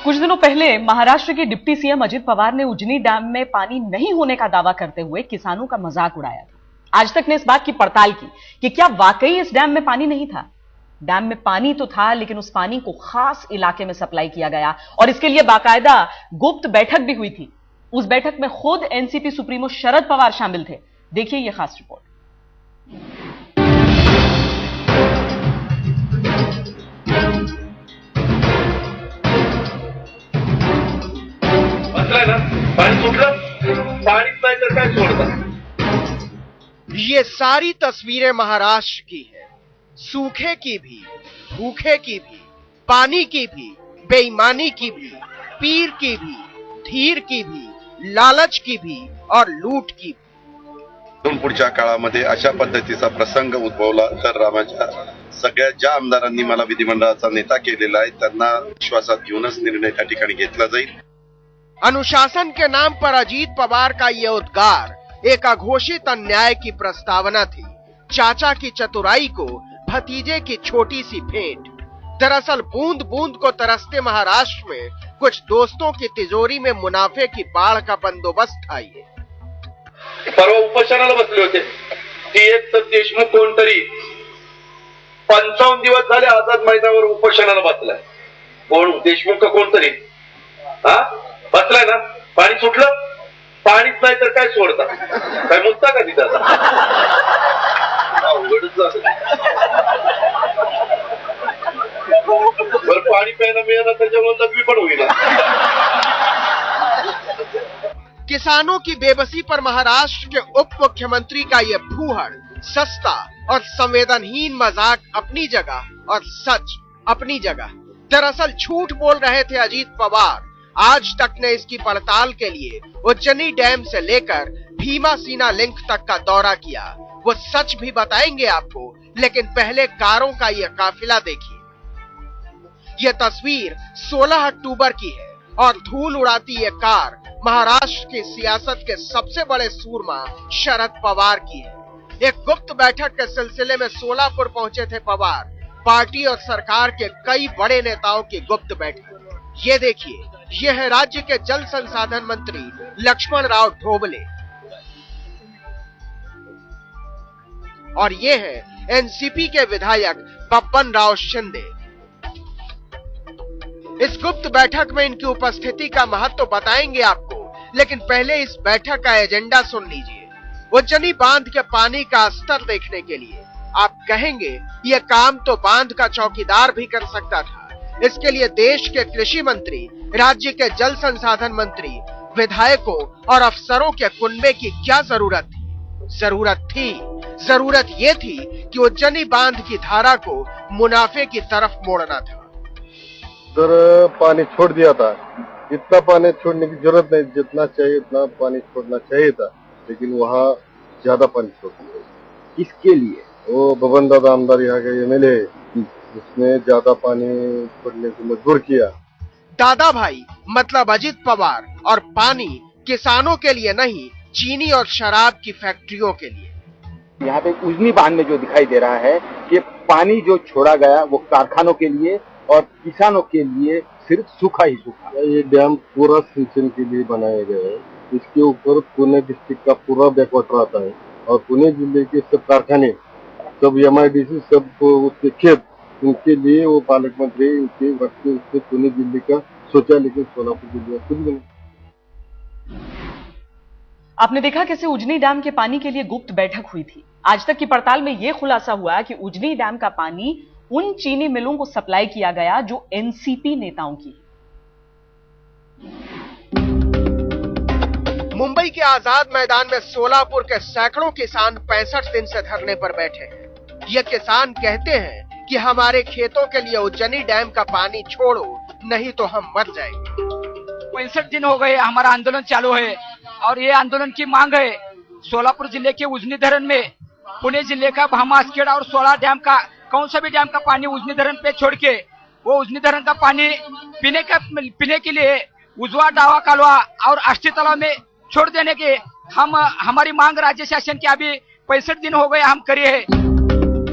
कुछ दिनों पहले महाराष्ट्र के डिप्टी सीएम अजित पवार ने उजनी डैम में पानी नहीं होने का दावा करते हुए किसानों का मजाक उड़ाया था। आज तक ने इस बात की पड़ताल की कि क्या वाकई इस डैम में पानी नहीं था। डैम में पानी तो था, लेकिन उस पानी को खास इलाके में सप्लाई किया गया और इसके लिए बाकायदा गुप्त बैठक भी हुई थी। उस बैठक में खुद एनसीपी सुप्रीमो शरद पवार शामिल थे। देखिए यह खास रिपोर्ट। ये सारी तस्वीरें महाराष्ट्र की है। सूखे की भी, भूखे की भी, पानी की भी, बेईमानी की भी, पीर की भी, धीर की भी, लालच की भी और लूट की भी। पुढच्या काळामध्ये अशा पद्धतीचा प्रसंग उद्भवला तर रामाच्या सगळ्या ज्या आमदारांनी मला विधिमंडळाचा नेता केलेला आहे त्यांना विश्वासात घेऊनच निर्णय त्या ठिकाणी घेतला जाईल। अनुशासन के नाम पर अजीत पवार का ये उद्गार एक अघोषित अन्याय की प्रस्तावना थी। चाचा की चतुराई को भतीजे की छोटी सी भेंट। दरअसल बूंद बूंद को तरसते महाराष्ट्र में कुछ दोस्तों की तिजोरी में मुनाफे की बाढ़ का बंदोबस्त था। ये परवा उपोषणाला बसले होते टीएच देशमुख कोणतरी 55 दिवस झाले आझाद मैदानावर उपोषणाला बसलाय। कोण देशमुख का कोणतरी बसलाय ना। पाणी सुटलं, पाणीच नाही तर काय सोडता, काय मुद्दा का तिथं बरं पाणी प्यायला मिळालं त्याच्यामुळे लघवी पण होईल। किसानों की बेबसी पर महाराष्ट्र के उप मुख्यमंत्री का यह फूहड़, सस्ता और संवेदनहीन मजाक अपनी जगह और सच अपनी जगह। दरअसल झूठ बोल रहे थे अजीत पवार। आज तक ने इसकी पड़ताल के लिए उज्जनी डैम से लेकर भीमा सीना लिंक तक का दौरा किया। वो सच भी बताएंगे आपको, लेकिन पहले कारों का यह काफिला देखिए। यह तस्वीर 16 अक्टूबर की है और धूल उड़ाती ये कार महाराष्ट्र की सियासत के सबसे बड़े सूरमा शरद पवार की है। एक गुप्त बैठक के सिलसिले में सोलापुर पहुंचे थे पवार। पार्टी और सरकार के कई बड़े नेताओं की गुप्त बैठक। ये देखिए, ये है राज्य के जल संसाधन मंत्री लक्ष्मण राव ढोबले और ये है एनसीपी के विधायक बब्बन राव शिंदे। इस गुप्त बैठक में इनकी उपस्थिति का महत्व बताएंगे आपको, लेकिन पहले इस बैठक का एजेंडा सुन लीजिए। उज्जनी बांध के पानी का स्तर देखने के लिए आप कहेंगे यह काम तो बांध का चौकीदार भी कर सकता था। इसके लिए देश के कृषि मंत्री, राज्य के जल संसाधन मंत्री, विधायकों और अफसरों के कुनबे की क्या जरूरत थी? जरूरत ये थी कि उज्जनी बांध की धारा को मुनाफे की तरफ मोड़ना था। सर पानी छोड़ दिया था। इतना पानी छोड़ने की जरूरत नहीं, जितना चाहिए उतना पानी छोड़ना चाहिए था, लेकिन वहाँ ज्यादा पानी छोड़ दिया। इसके लिए वो बबन दादा आमदार यहाँ के एमएलए, उसने ज्यादा पानी छोड़ने को मजबूर किया। दादा भाई मतलब अजित पवार और पानी किसानों के लिए नहीं, चीनी और शराब की फैक्ट्रियों के लिए। यहाँ पे उजनी बांध में जो दिखाई दे रहा है कि पानी जो छोड़ा गया वो कारखानों के लिए और किसानों के लिए सिर्फ सूखा ही सूखा। ये डैम पूरा सिंचन के लिए बनाया गया है। इसके ऊपर पुणे डिस्ट्रिक्ट का पूरा बैकवाटर आता है और पुणे जिले के सब कारखाने, सब MIDC, सब उसके खेत, उनके लिए वो पालक मंत्री उनके वक्त उसने पुणे जिले का सोचा, लेकिन सोलापुर जिले का कुछ भी नहीं। आपने देखा कैसे उजनी डैम के पानी के लिए गुप्त बैठक हुई थी। आज तक की पड़ताल में यह खुलासा हुआ कि उजनी डैम का पानी उन चीनी मिलों को सप्लाई किया गया जो एनसीपी नेताओं की। मुंबई के आजाद मैदान में सोलापुर के सैकड़ों किसान 65 दिन से धरने पर बैठे हैं। ये किसान कहते हैं कि हमारे खेतों के लिए उज्जनी डैम का पानी छोड़ो, नहीं तो हम मर जाएंगे। 65 दिन हो गए हमारा आंदोलन चालू है और ये आंदोलन की मांग है सोलापुर जिले के उजनी धरण में पुणे जिले का भामासखेड़ा और 16 डैम का कौन सा भी डैम का पानी उजनी धरण पे छोड़ के वो उजनी धरण का पानी पीने के लिए उजवा डावा कालवा और अष्टी तालाब में छोड़ देने के हमारी मांग राज्य शासन की अभी 65 दिन हो गए हम करे है।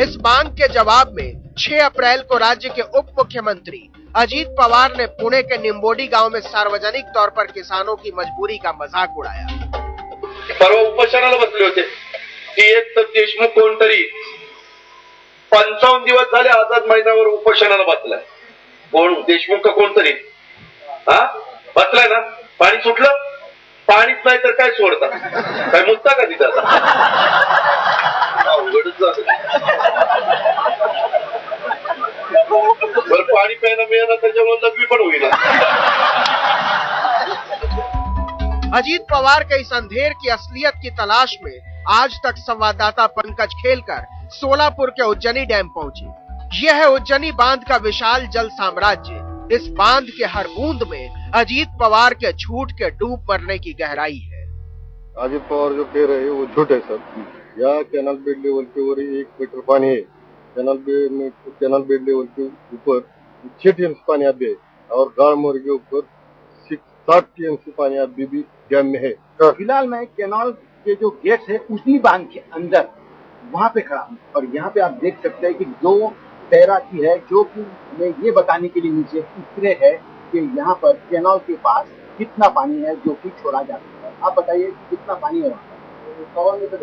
इस मांग के जवाब में 6 अप्रैल को राज्य के उप मुख्यमंत्री अजीत पवार ने पुणे के निम्बोडी गांव में सार्वजनिक तौर पर किसानों की मजबूरी का मजाक उड़ाया। परवा उपोषणाला बसले होते ती एक तर देशमुख कोणतरी 55 दिवस झाले आझाद मैदानावर उपोषणाला बसलाय। कोण देशमुख का कोणतरी हा बसलाय ना? पाणी सुटलं? पाणीच नाही तर काय सोडता? काय मुद्दा का तिथं? अवघडच झालं। बरं पाणी प्यायला मिळालं त्याच्यामुळे लघवी पण होईल। अजीत पवार के इस अंधेर की असलियत की तलाश में आज तक संवाददाता पंकज खेलकर सोलापुर के उज्जनी डैम पहुंची। यह है उज्जनी बांध का विशाल जल साम्राज्य। इस बांध के हर बूंद में अजीत पवार के झूठ के डूब मरने की गहराई है। अजीत पवार जो कह रहे हैं वो झूठ है सर। यहाँ कैनाल बेड लेवल के ऊपर 1 मीटर पानी है। कैनाल बेड लेवल के ऊपर 6 टीएमसी पानी अभी है और गाड़मोर के ऊपर 60 टीएमसी पानी अभी भी डैम में है। फिलहाल मैं कैनाल के जो गेट है उसी बांध के अंदर वहां पे खड़ा हूँ और यहाँ पे आप देख सकते हैं कि 2 तैराकी है जो कि हमें ये बताने के लिए नीचे उतरे है कि यहाँ पर कैनाल के पास कितना पानी है जो कि छोड़ा जा सकता है। आप बताइए कितना पानी है वहाँ पर? 100 मीटर।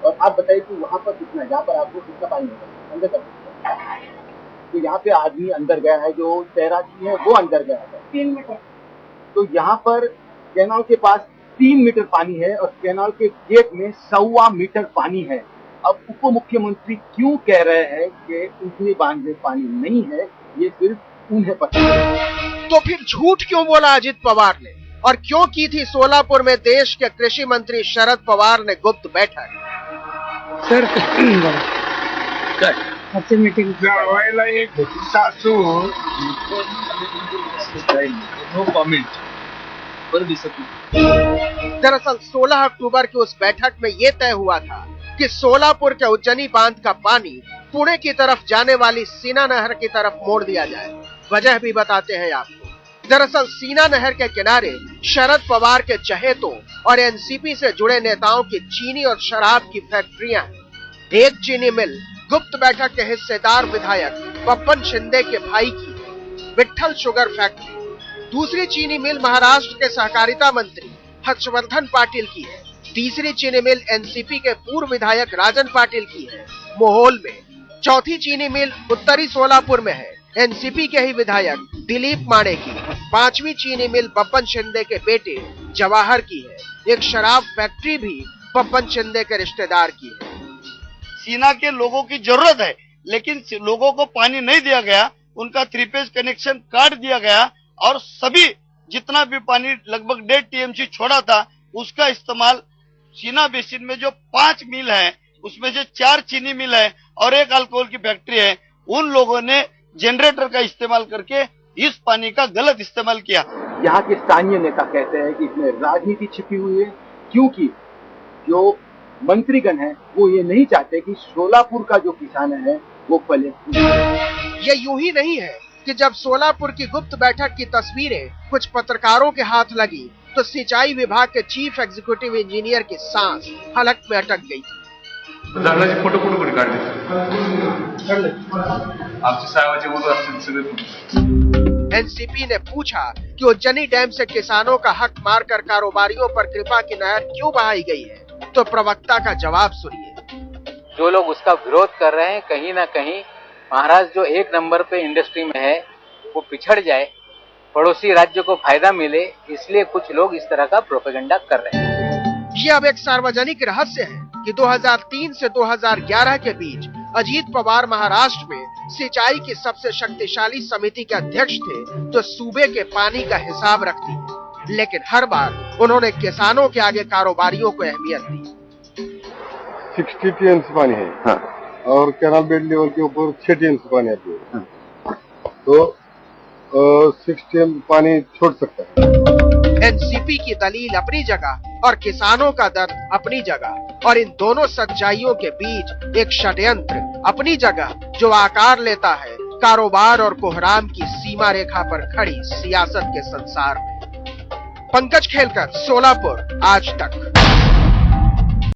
और आप बताइए कि वहाँ पर कितना, जहाँ पर आपको कितना पानी है अंदर तक? तो यहाँ पे आदमी अंदर गया है, जो तैराकी है वो अंदर गया है 3 मीटर। तो यहाँ पर कैनाल के पास 3 मीटर पानी है और कैनाल के गेट में 1.25 मीटर पानी है। अब उप मुख्यमंत्री क्यों कह रहे हैं कि उतनी बांध में पानी नहीं है, ये सिर्फ उन्हें पता है। तो फिर झूठ क्यों बोला अजीत पवार ने और क्यों की थी सोलापुर में देश के कृषि मंत्री शरद पवार ने गुप्त बैठक? सर मीटिंग व्हायला एक सासू नो कमेंट पर दिसत नहीं। दरअसल 16 अक्टूबर की उस बैठक में यह तय हुआ था कि सोलापुर के उज्जनी बांध का पानी पुणे की तरफ जाने वाली सीना नहर की तरफ मोड़ दिया जाए। वजह भी बताते हैं आपको। दरअसल सीना नहर के किनारे शरद पवार के चहेतों और एनसीपी से जुड़े नेताओं की चीनी और शराब की फैक्ट्रियां हैं। एक चीनी मिल गुप्त बैठक के हिस्सेदार विधायक पप्पन शिंदे के भाई की विट्ठल शुगर फैक्ट्री। दूसरी चीनी मिल महाराष्ट्र के सहकारिता मंत्री हर्षवर्धन पाटिल की है। तीसरी चीनी मिल एनसीपी के पूर्व विधायक राजन पाटिल की है मोहोल में। चौथी चीनी मिल उत्तरी सोलापुर में है, एनसीपी के ही विधायक दिलीप माणे की। 5वीं चीनी मिल पप्पन शिंदे के बेटे जवाहर की है। एक शराब फैक्ट्री भी पप्पन शिंदे के रिश्तेदार की है। सीना के लोगों की जरूरत है, लेकिन लोगों को पानी नहीं दिया गया, उनका 3 फेज कनेक्शन काट दिया गया और सभी जितना भी पानी लगभग 1.5 टीएमसी छोड़ा था उसका इस्तेमाल सीना बेसिन में जो 5 मिल है उसमें से 4 चीनी मिल है और 1 अल्कोहल की फैक्ट्री है, उन लोगों ने जनरेटर का इस्तेमाल करके इस पानी का गलत इस्तेमाल किया। यहाँ के स्थानीय नेता कहते हैं कि इसमें राजनीति छिपी हुई है, क्योंकि जो मंत्रीगण है वो ये नहीं चाहते कि सोलापुर का जो किसान है वो पले। ये यूं ही नहीं है कि जब सोलापुर की गुप्त बैठक की तस्वीरें कुछ पत्रकारों के हाथ लगी तो सिंचाई विभाग के चीफ एग्जीक्यूटिव इंजीनियर की सांस हलक में अटक गई। फोटो एनसीपी ने पूछा कि उज्जनी डैम से किसानों का हक मारकर कारोबारियों पर कृपा की नहर क्यों बहाई गई है, तो प्रवक्ता का जवाब सुनिए। जो लोग उसका विरोध कर रहे हैं, कहीं ना कहीं महाराष्ट्र जो 1 नंबर पे इंडस्ट्री में है वो पिछड़ जाए, पड़ोसी राज्य को फायदा मिले, इसलिए कुछ लोग इस तरह का प्रोपेगेंडा कर रहे हैं। ये अब एक सार्वजनिक रहस्य है कि 2003 से 2011 के बीच अजीत पवार महाराष्ट्र में सिंचाई की सबसे शक्तिशाली समिति के अध्यक्ष थे जो सूबे के पानी का हिसाब रखती है, लेकिन हर बार उन्होंने किसानों के आगे कारोबारियों को अहमियत दी। 60 टीएमसी पानी है। हाँ। और कैनाल बेड लेवल के ऊपर 6 टीएमसी पानी आती है। हाँ। तो 6 टीएमसी पानी छोड़ सकता है। एनसीपी की दलील अपनी जगह और किसानों का दर्द अपनी जगह, और इन दोनों सच्चाइयों के बीच एक षड्यंत्र अपनी जगह जो आकार लेता है कारोबार और कोहराम की सीमा रेखा पर खड़ी सियासत के संसार में। पंकज खेलकर, सोलापुर, आज तक।